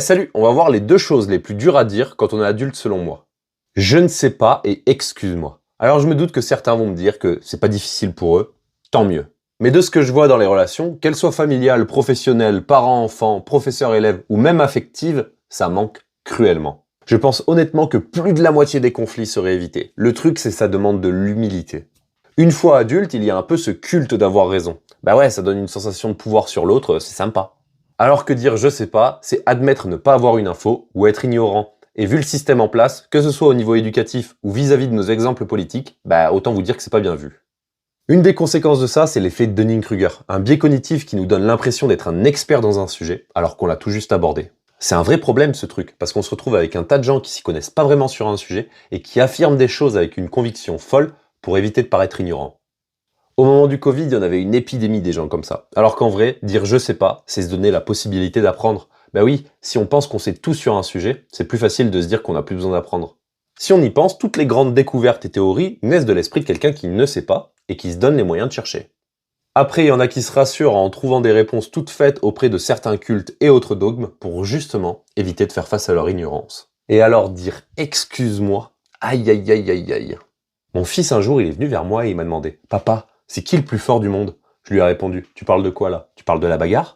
Salut, on va voir les deux choses les plus dures à dire quand on est adulte selon moi. Je ne sais pas et excuse-moi. Alors je me doute que certains vont me dire que c'est pas difficile pour eux, tant mieux. Mais de ce que je vois dans les relations, qu'elles soient familiales, professionnelles, parents-enfants, professeurs-élèves ou même affectives, ça manque cruellement. Je pense honnêtement que plus de la moitié des conflits seraient évités. Le truc, c'est ça demande de l'humilité. Une fois adulte, il y a un peu ce culte d'avoir raison. Bah ouais, ça donne une sensation de pouvoir sur l'autre, c'est sympa. Alors que dire je sais pas, c'est admettre ne pas avoir une info ou être ignorant. Et vu le système en place, que ce soit au niveau éducatif ou vis-à-vis de nos exemples politiques, bah autant vous dire que c'est pas bien vu. Une des conséquences de ça, c'est l'effet de Dunning-Kruger, un biais cognitif qui nous donne l'impression d'être un expert dans un sujet, alors qu'on l'a tout juste abordé. C'est un vrai problème ce truc, parce qu'on se retrouve avec un tas de gens qui s'y connaissent pas vraiment sur un sujet et qui affirment des choses avec une conviction folle pour éviter de paraître ignorant. Au moment du Covid, il y en avait une épidémie des gens comme ça. Alors qu'en vrai, dire je sais pas, c'est se donner la possibilité d'apprendre. Bah oui, si on pense qu'on sait tout sur un sujet, c'est plus facile de se dire qu'on n'a plus besoin d'apprendre. Si on y pense, toutes les grandes découvertes et théories naissent de l'esprit de quelqu'un qui ne sait pas et qui se donne les moyens de chercher. Après, il y en a qui se rassurent en trouvant des réponses toutes faites auprès de certains cultes et autres dogmes pour justement éviter de faire face à leur ignorance. Et alors dire excuse-moi, aïe aïe aïe aïe aïe. Mon fils un jour, il est venu vers moi et il m'a demandé « Papa, c'est qui le plus fort du monde ?» Je lui ai répondu « Tu parles de quoi là? Tu parles de la bagarre ?»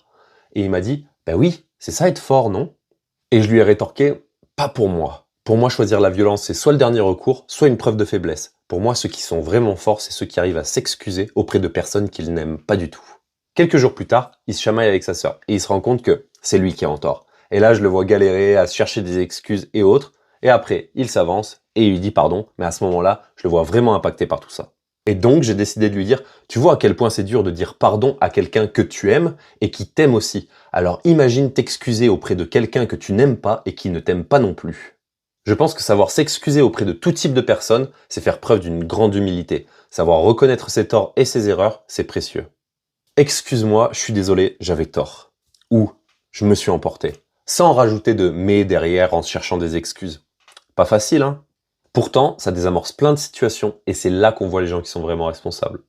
Et il m'a dit « Bah oui, c'est ça être fort, non ?» Et je lui ai rétorqué « Pas pour moi. Pour moi, choisir la violence, c'est soit le dernier recours, soit une preuve de faiblesse. Pour moi, ceux qui sont vraiment forts, c'est ceux qui arrivent à s'excuser auprès de personnes qu'ils n'aiment pas du tout. » Quelques jours plus tard, il se chamaille avec sa sœur et il se rend compte que c'est lui qui est en tort. Et là, je le vois galérer à se chercher des excuses et autres. Et après, il s'avance et il lui dit pardon, mais à ce moment-là, je le vois vraiment impacté par tout ça. Et donc, j'ai décidé de lui dire, tu vois à quel point c'est dur de dire pardon à quelqu'un que tu aimes et qui t'aime aussi. Alors imagine t'excuser auprès de quelqu'un que tu n'aimes pas et qui ne t'aime pas non plus. Je pense que savoir s'excuser auprès de tout type de personnes, c'est faire preuve d'une grande humilité. Savoir reconnaître ses torts et ses erreurs, c'est précieux. Excuse-moi, je suis désolé, j'avais tort. Ou, je me suis emporté. Sans rajouter de mais derrière en cherchant des excuses. Pas facile, hein? Pourtant, ça désamorce plein de situations et c'est là qu'on voit les gens qui sont vraiment responsables.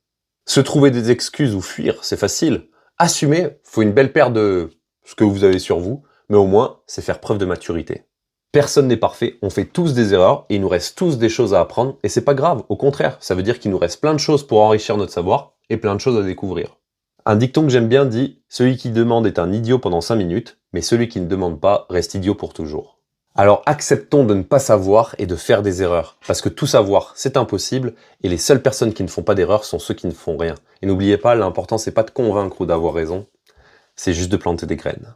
Se trouver des excuses ou fuir, c'est facile. Assumer, faut une belle paire de ce que vous avez sur vous, mais au moins, c'est faire preuve de maturité. Personne n'est parfait, on fait tous des erreurs et il nous reste tous des choses à apprendre et c'est pas grave, au contraire, ça veut dire qu'il nous reste plein de choses pour enrichir notre savoir et plein de choses à découvrir. Un dicton que j'aime bien dit « Celui qui demande est un idiot pendant 5 minutes, mais celui qui ne demande pas reste idiot pour toujours ». Alors acceptons de ne pas savoir et de faire des erreurs, parce que tout savoir, c'est impossible, et les seules personnes qui ne font pas d'erreurs sont ceux qui ne font rien. Et n'oubliez pas, l'important c'est pas de convaincre ou d'avoir raison, c'est juste de planter des graines.